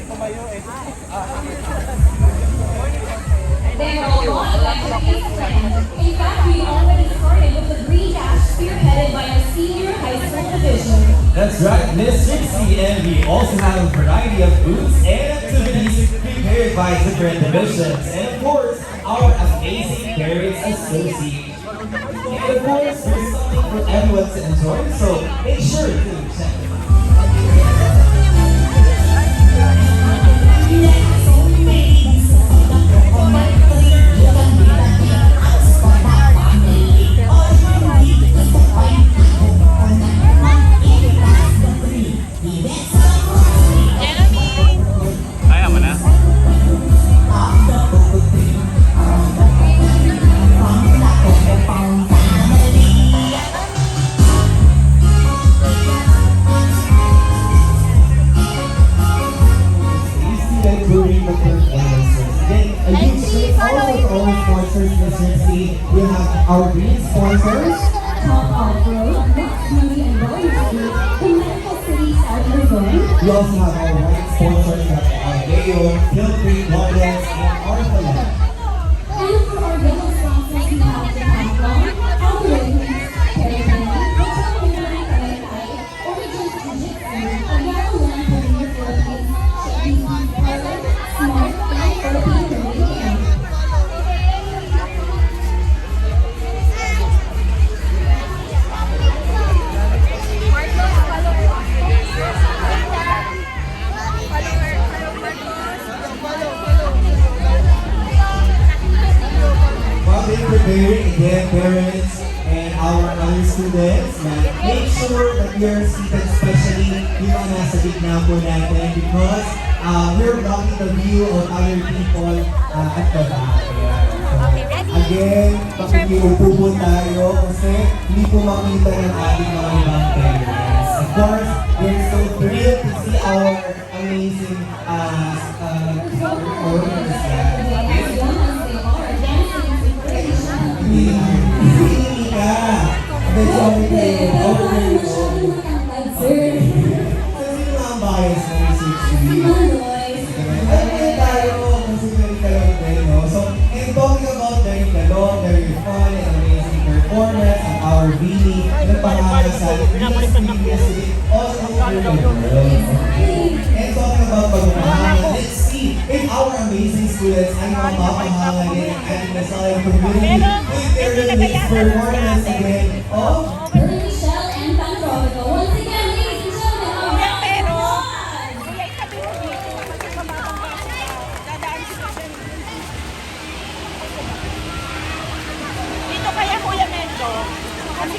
They are all electric plans. In fact, we already started with the Green Dash spearheaded by our senior high school division. That's right, Miss Trixie, and we also have a variety of booths and activities prepared by different divisions, and of course, our amazing Parents Association. And of course, there's something for everyone to enjoy, so make sure to check it out. Kaya mo na? During the performances. Then, a huge shout out to all sponsors, Miss Trixie. We have our green sponsors. Top Off-Road, Next Movie and Royals Group, the Medical City South Luzon. We also have our white sponsors like Geo, Hilltree, Lawrence, and Arthur. And for our yellow sponsors, we have the Pamplon, Algorithms, Paradigm, Hotel Pinay Tagaytay, Origins Jiu-Jitsu, Ayala Land Premier Philippines, Shakey's Beauty Parlor, Smart, and Philippine Radio. While they preparing again, parents and our other students, make sure that you're seated, especially yung mga nasa gitna po natin, because we're blocking the view of other people at the back. So, again, pakikiupo po tayo kasi hindi po makita ng ating mga ibang parents. Of course, we're so thrilled to see our amazing performers. As young as they are, dancing is inspiration. Hindi ka. Medyo okay. Masyado matangkad, sir. Ano yung mga bias ng C3? Manoy. Alam mo tayo kasi very kalong din, no? So, and talking about very kalong, very fun, and amazing performance of our Vini, nagpangalan sa previously all over the world. And talking about pagmamahalan, let's see if our amazing students ay mapapahalan din ang ating nasayang community with their release performance again of Pearly Michelle and Pandromico. Once again, ladies and gentlemen, a round of applause. Dito kaya Kuya Mendo, kasi